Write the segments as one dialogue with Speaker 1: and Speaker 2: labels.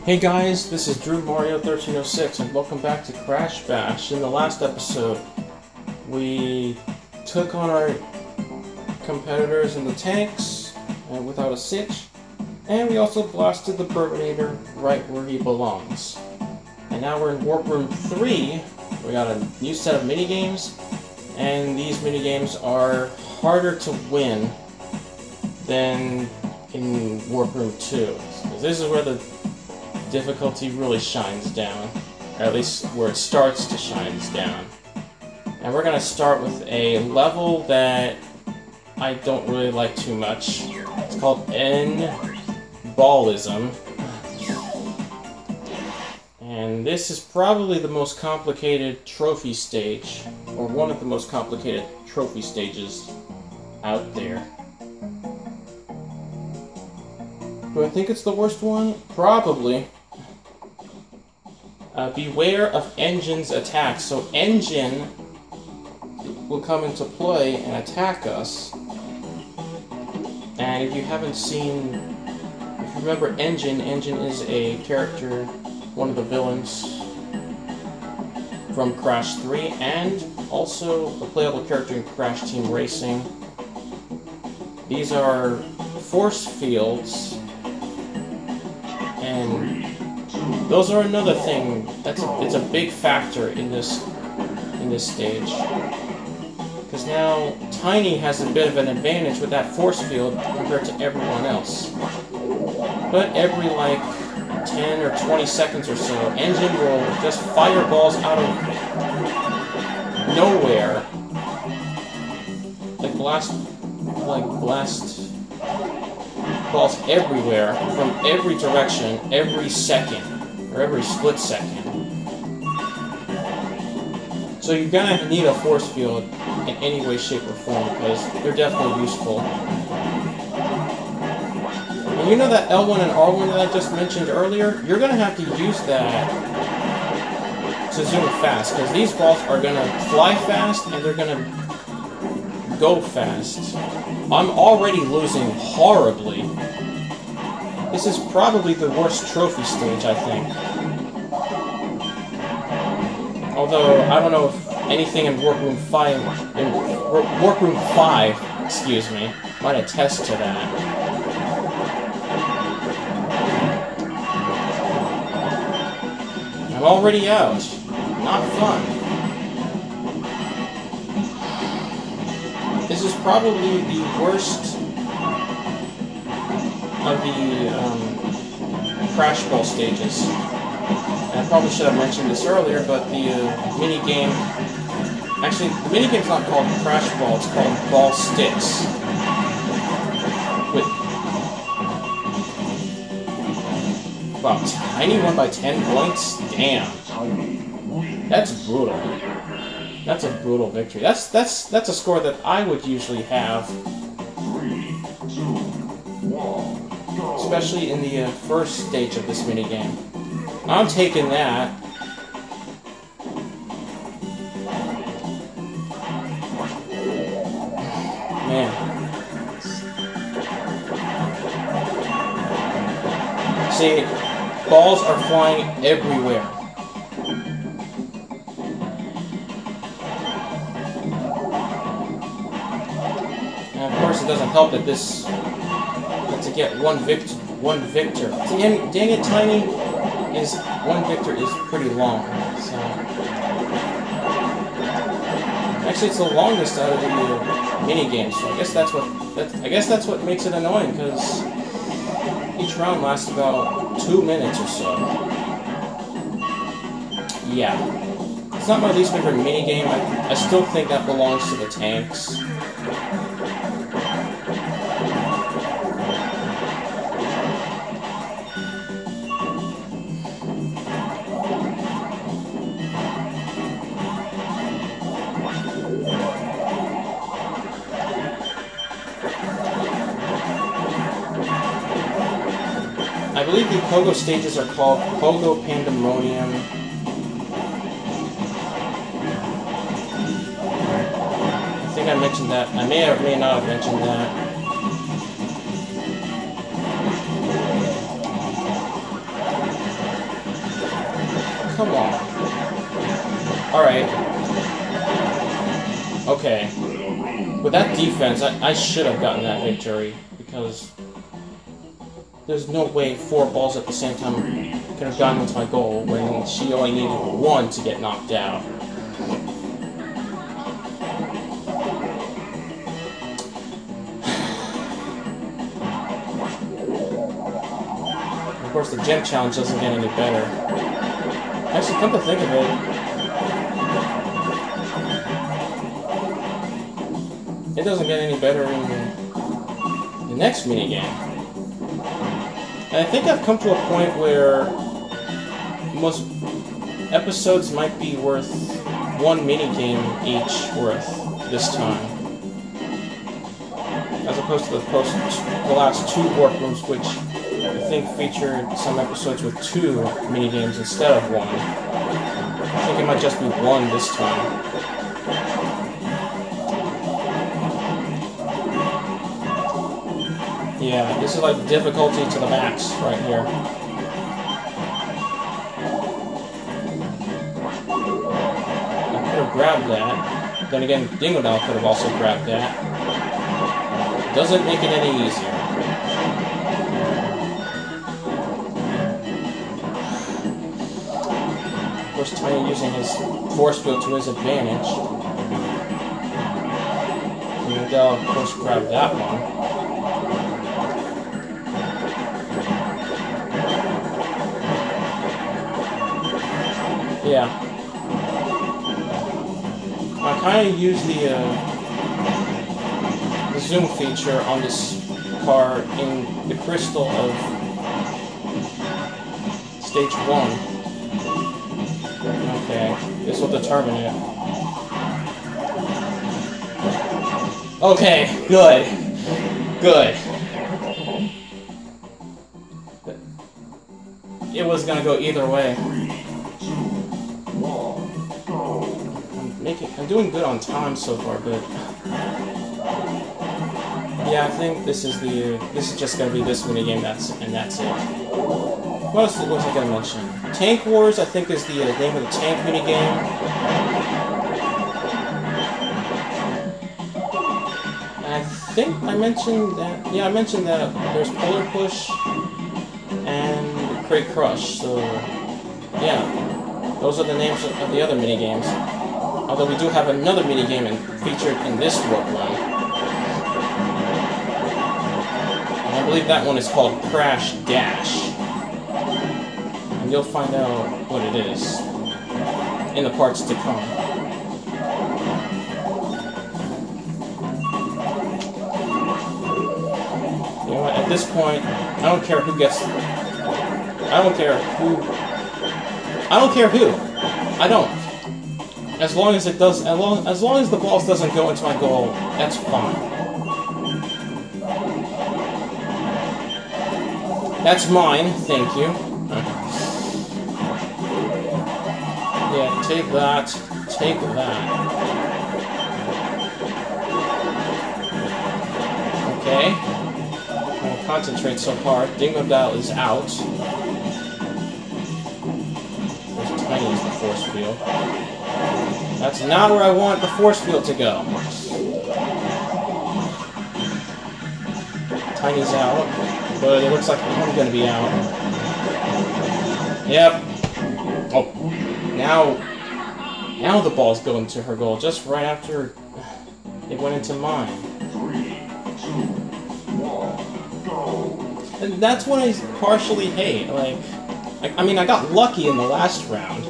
Speaker 1: Hey guys, this is Drew Mario 1306 and welcome back to Crash Bash. In the last episode, we took on our competitors in the tanks without a sitch, and we also blasted the Burminator right where he belongs. And now we're in Warp Room 3. We got a new set of minigames, and these minigames are harder to win than in Warp Room 2. So this is where the difficulty really shines down, or at least where it starts to shine down. And we're going to start with a level that I don't really like too much. It's called N.Ballism. And this is probably the most complicated trophy stage, or one of the most complicated trophy stages out there. Do I think it's the worst one? Probably. Beware of Engine's attacks. So Engine will come into play and attack us. And if you haven't seen... If you remember Engine is a character, one of the villains from Crash 3, and also a playable character in Crash Team Racing. These are force fields, and those are another thing. It's a big factor in this stage, because now Tiny has a bit of an advantage with that force field compared to everyone else. But every like 10 or 20 seconds or so, Engine will just fire balls out of nowhere, blast balls everywhere from every direction, every second, or every split second. So you're gonna need a force field in any way, shape, or form, because they're definitely useful. And you know that L1 and R1 that I just mentioned earlier? You're gonna have to use that to zoom fast, because these balls are gonna fly fast and they're gonna go fast. I'm already losing horribly. This is probably the worst trophy stage, I think. Although, I don't know if anything in Warp Room 5, excuse me, might attest to that. I'm already out. Not fun. This is probably the worst of the Crash Ball stages. And I probably should have mentioned this earlier, but the minigame... Actually, the minigame's not called Crash Ball, it's called Ballstix. Wow, Tiny won by 10 points? Damn. That's brutal. That's a brutal victory. That's a score that I would usually have, especially in the first stage of this minigame. I'm taking that. Man. See, balls are flying everywhere. It doesn't help that this to get one victor. Dang it, Tiny is one victor is pretty long. So actually, it's the longest out of the mini games. So I guess that's what makes it annoying, because each round lasts about 2 minutes or so. Yeah, it's not my least favorite mini game. I still think that belongs to the tanks. I believe the Pogo stages are called Pogo Pandemonium. I think I mentioned that. I may or may not have mentioned that. come on. Alright. Okay. With that defense, I should have gotten that victory, because there's no way 4 balls at the same time could have gotten into my goal when she only needed 1 to get knocked out. Of course, the gem challenge doesn't get any better. Actually, come to think of it, it doesn't get any better in the next minigame. And I think I've come to a point where most episodes might be worth 1 minigame each worth this time, as opposed to the last 2 workrooms, which I think featured some episodes with 2 minigames instead of 1. I think it might just be 1 this time. Yeah, this is like difficulty to the max right here. I could have grabbed that. Then again, Dingodile could have also grabbed that. Doesn't make it any easier. Of course, Tiny using his force field to his advantage. Dingodile, of course, grabbed that one. Yeah. I kind of use the zoom feature on this car in the crystal of stage 1. Okay, this will determine it. Okay, good. Good. It was gonna go either way. I'm doing good on time so far, but yeah, I think this is just gonna be this minigame. That's it. What else was I gonna mention? Tank Wars, I think, is the name of the tank minigame. I think I mentioned that. Yeah, I mentioned that there's Polar Push and Crate Crush. So yeah, those are the names of the other minigames. Although we do have another minigame featured in this workrun. And I believe that one is called Crash Dash. And you'll find out what it is in the parts to come. You know what, at this point, I don't care who gets... I don't care who... I don't. As long as it does, as long as the balls doesn't go into my goal, that's fine. That's mine, thank you. Yeah, take that, take that. Okay. I'm gonna concentrate so hard. Dingodile is out. There's Tiny as the force field. That's not where I want the force field to go. Tiny's out, but it looks like I'm gonna be out. Yep. Oh, now the ball's going to her goal, just right after it went into mine. And that's what I partially hate. I mean, I got lucky in the last round.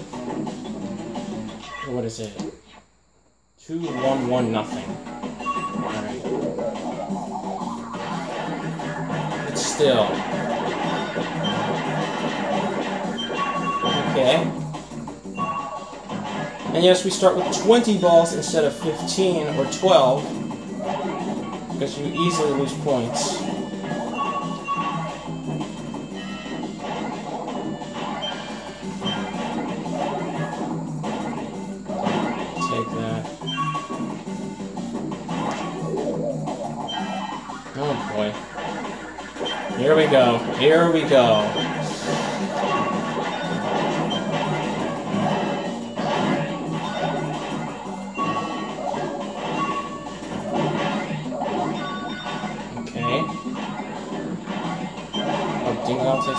Speaker 1: What is it? 2-1-1 nothing. Alright. But still. Okay. And yes, we start with 20 balls instead of 15 or 12. Because you easily lose points. Oh boy. Here we go. Here we go.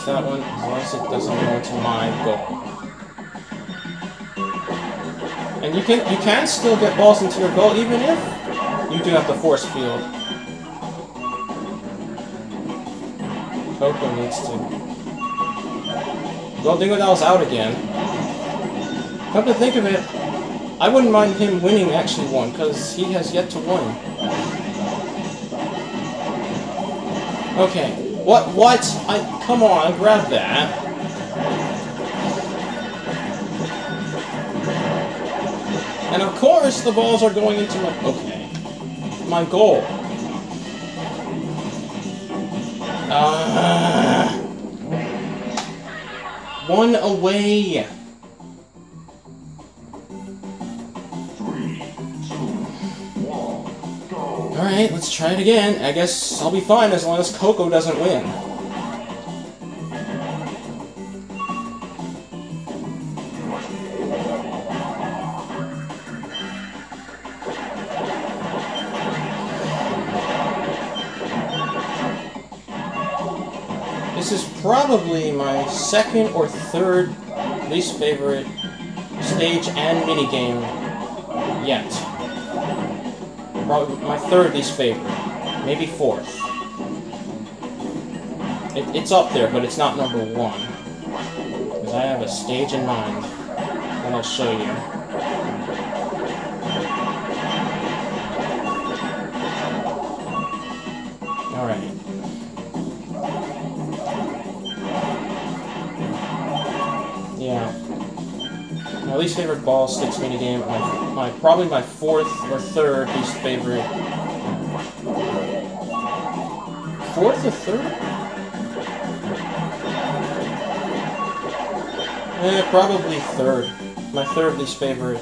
Speaker 1: with that one, as long as it doesn't go into my goal. And you can still get balls into your goal even if you do have the force field. Coco needs to... Well, Dingodow's out again. Come to think of it, I wouldn't mind him winning actually one, because he has yet to win. Okay. What? Come on, grab that. And of course, the balls are going into my... Okay. My goal. One away.
Speaker 2: 3, 2, 1, go.
Speaker 1: Alright, let's try it again. I guess I'll be fine as long as Coco doesn't win. This is probably my second or third least favorite stage and minigame yet. Probably my third least favorite. Maybe fourth. It's up there, but it's not number one. Because I have a stage in mind that I'll show you. Alright. Yeah. My least favorite Ballstix minigame, probably my fourth or third least favorite. Fourth or third? Probably third. My third least favorite.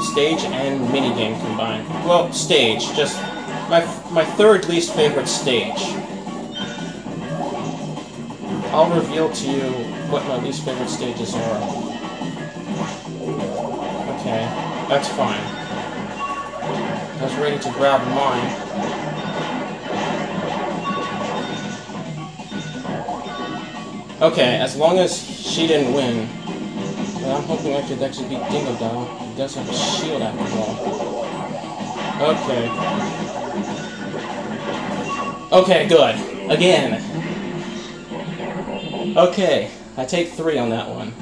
Speaker 1: Stage and minigame combined. Well, stage, just my third least favorite stage. I'll reveal to you what my least favorite stages are. Okay, that's fine. I was ready to grab mine. Okay, as long as she didn't win, then I'm hoping I could actually beat Dingodow. He does have a shield after all. Okay. Okay, good. Again. Okay, I take 3 on that one.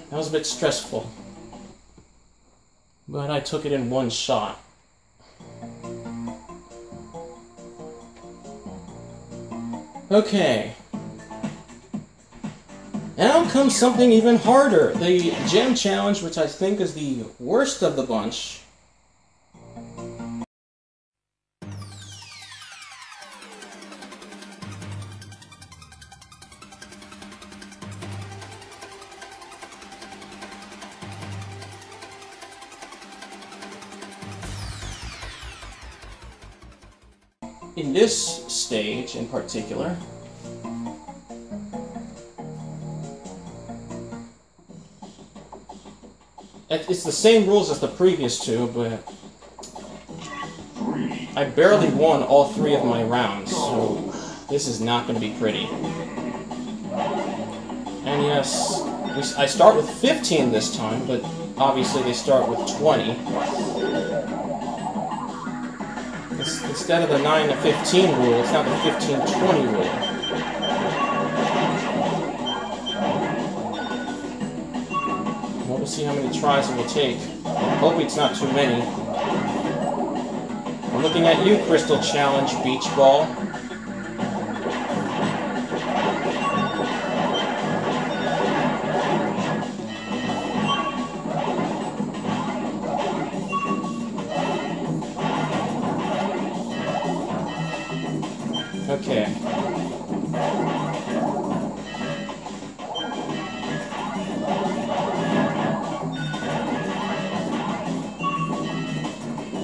Speaker 1: That was a bit stressful. But I took it in one shot. Okay. Now comes something even harder. The gem challenge, which I think is the worst of the bunch. In this stage, in particular, it's the same rules as the previous two, but I barely won all 3 of my rounds, so this is not going to be pretty. And yes, I start with 15 this time, but obviously they start with 20. Instead of the 9 to 15 rule, it's now the 15-20 rule. Well, we'll see how many tries it will take. Hopefully it's not too many. I'm looking at you, Crystal Challenge Beach Ball. Okay.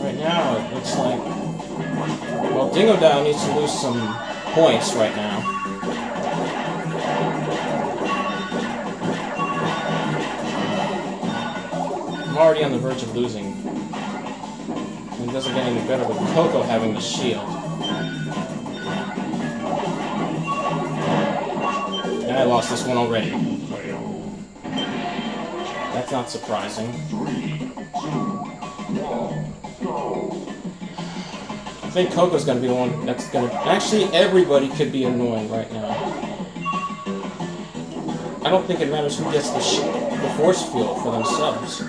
Speaker 1: Right now, it looks like... Well, Dingodow needs to lose some points right now. I'm already on the verge of losing. And it doesn't get any better with Coco having the shield. lost this one already. That's not surprising.
Speaker 2: 3, 2, 1, go!
Speaker 1: I think Coco's gonna be the one that's gonna... Actually, everybody could be annoying right now. I don't think it matters who gets the force field for themselves. I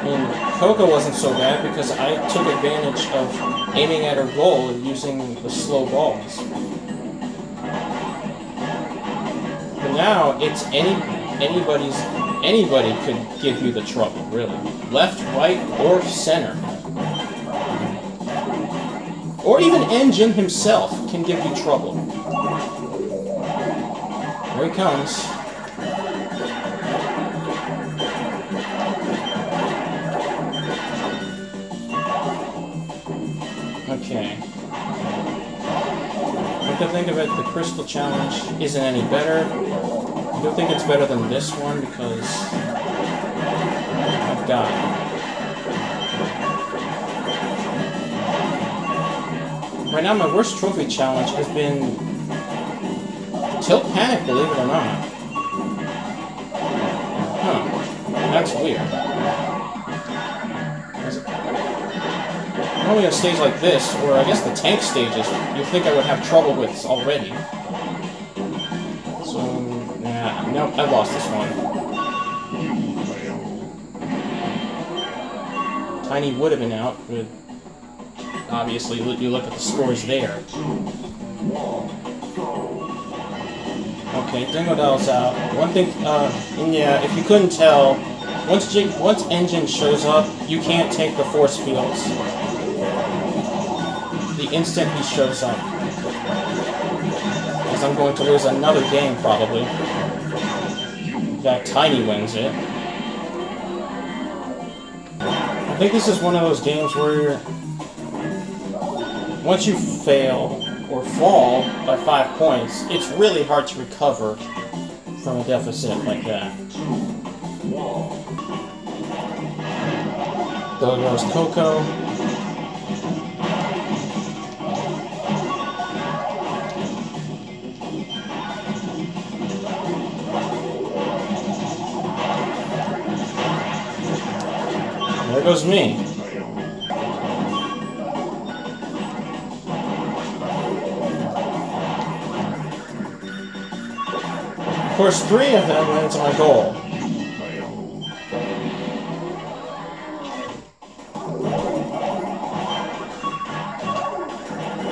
Speaker 1: mean, Coco wasn't so bad because I took advantage of aiming at her goal and using the slow balls. But now, it's anybody could give you the trouble, really. Left, right, or center. Or even Engine himself can give you trouble. Here he comes. Okay. Come to think of it, the Crystal Challenge isn't any better. I do think it's better than this one because I've got it. Right now, my worst trophy challenge has been Tilt Panic, believe it or not. Huh. That's weird. Normally a stage like this, or I guess the tank stages, you'd think I would have trouble with already. So, nah, nope, I lost this one. Tiny would have been out, but obviously you look at the scores there. Okay, Dingo Doll's out. One thing, and yeah, if you couldn't tell, once Engine shows up, you can't take the force fields. The instant he shows up. Because I'm going to lose another game, probably. That Tiny wins it. I think this is one of those games where once you fail or fall by 5 points, it's really hard to recover from a deficit like that. There goes Coco. There goes me. Of course, 3 of them went to my goal.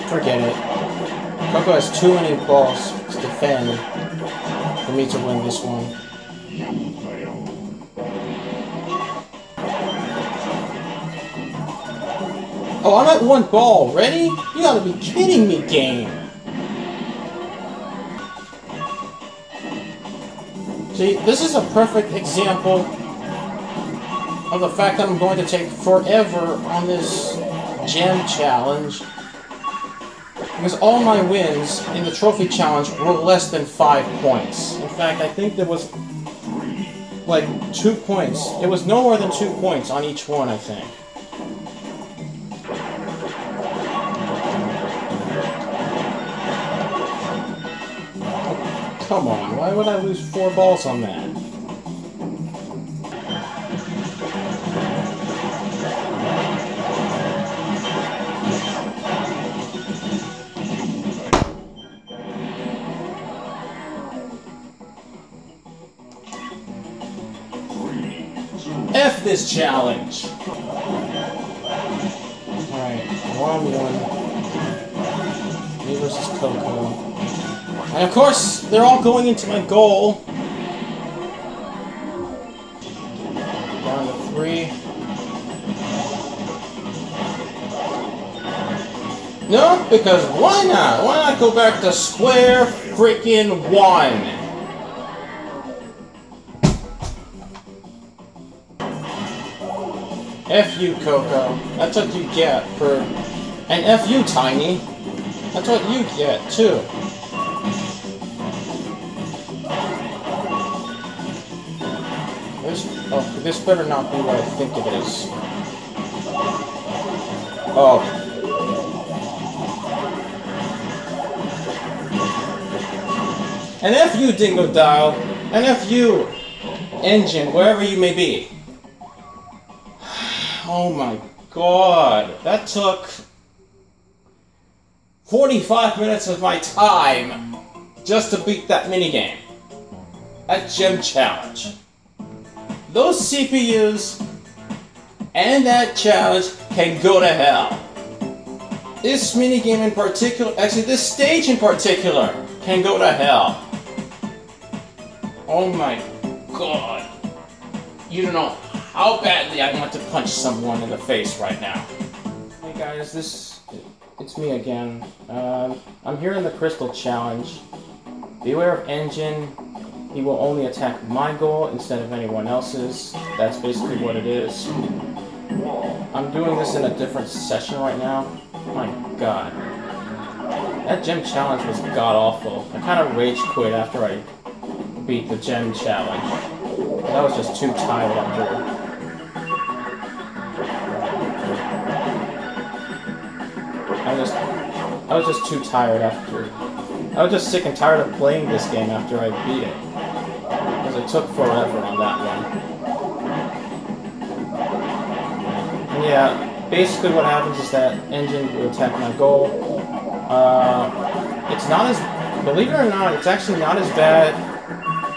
Speaker 1: Forget it. Coco has too many balls to defend for me to win this one. Oh, I'm at 1 ball already? You gotta be kidding me, game! See, this is a perfect example of the fact that I'm going to take forever on this gem challenge. Because all my wins in the trophy challenge were less than 5 points. In fact, I think there was like 2 points. It was no more than 2 points on each one, I think. Come on, why would I lose 4 balls on that? F this challenge! Alright, 1-1. Me versus Coco. And of course, they're all going into my goal. Down to 3. No, because why not? Why not go back to square freaking 1? F you, Coco. That's what you get for... And F you, Tiny. That's what you get, too. This better not be what I think it is. Oh. And F you, Dingo Dial, and F you, Engine, wherever you may be. Oh my god, that took 45 minutes of my time just to beat that minigame. That gem challenge. Those CPUs and that challenge can go to hell. This minigame in particular, actually this stage in particular, can go to hell. Oh my god. You don't know how badly I want to punch someone in the face right now. Hey guys, it's me again. I'm here in the Crystal Challenge. Beware of Engine. He will only attack my goal instead of anyone else's. That's basically what it is. I'm doing this in a different session right now. My god. That gem challenge was god-awful. I kind of rage quit after I beat the gem challenge. I was just too tired after. I was just too tired after. I was just sick and tired of playing this game after I beat it. Because it took forever on that one. And yeah, basically what happens is that Engine will attack my goal. It's not as, believe it or not, it's actually not as bad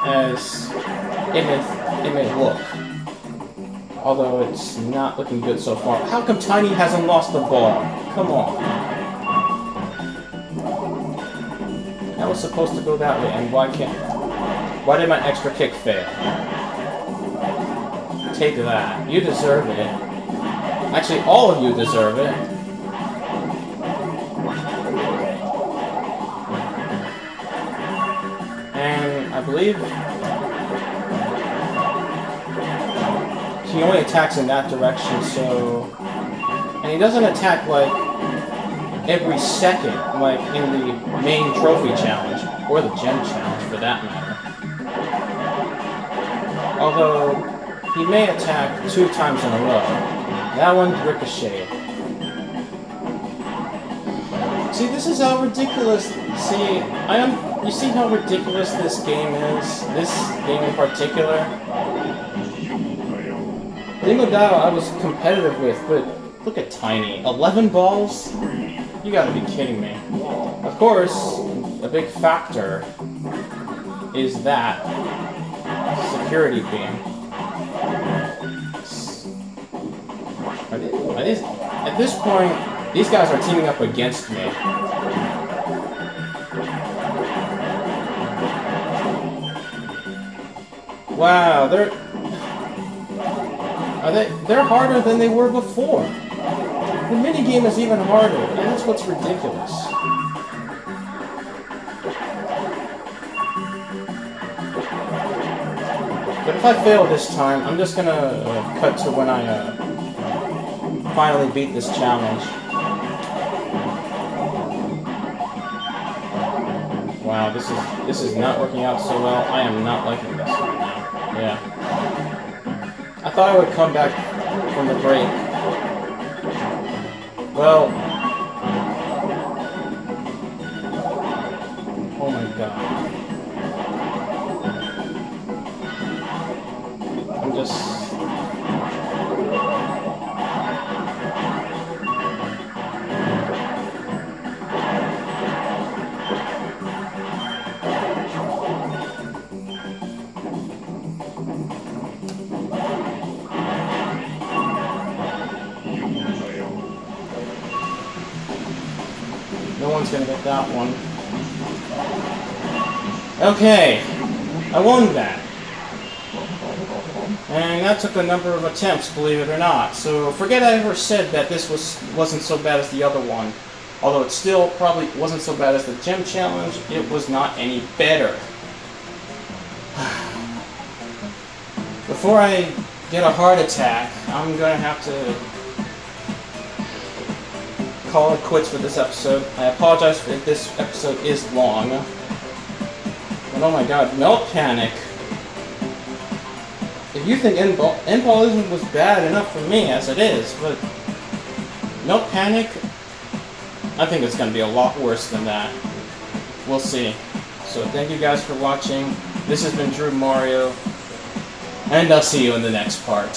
Speaker 1: as it may look. Although it's not looking good so far. How come Tiny hasn't lost the ball? Come on. That was supposed to go that way, and why did my extra kick fail? Take that. You deserve it. Actually, all of you deserve it. And I believe he only attacks in that direction, so... And he doesn't attack, like, every second, like in the main trophy challenge, or the gem challenge for that matter. Although, he may attack 2 times in a row. That one's ricocheted. See, this is how ridiculous, you see how ridiculous this game is? This game in particular? Dingo Dial I was competitive with, but look at Tiny. 11 balls? You gotta be kidding me. Of course, a big factor is that security beam. At this point, these guys are teaming up against me. Wow, they're harder than they were before. The minigame is even harder, and that's what's ridiculous. But if I fail this time, I'm just gonna cut to when I finally beat this challenge. Wow, this is not working out so well. I am not liking this right now. Yeah. I thought I would come back from the break. Well, oh my god. I'm just... No one's gonna get that one. Okay, I won that. And that took a number of attempts, believe it or not. So forget I ever said that this wasn't so bad as the other one. Although it still probably wasn't so bad as the gem challenge, it was not any better. Before I get a heart attack, I'm gonna have to call it quits for this episode. I apologize if this episode is long. But oh my god, Melt Panic. If you think N.Ballism was bad enough for me as it is, but Melt Panic, I think it's going to be a lot worse than that. We'll see. So thank you guys for watching. This has been Drew Mario, and I'll see you in the next part.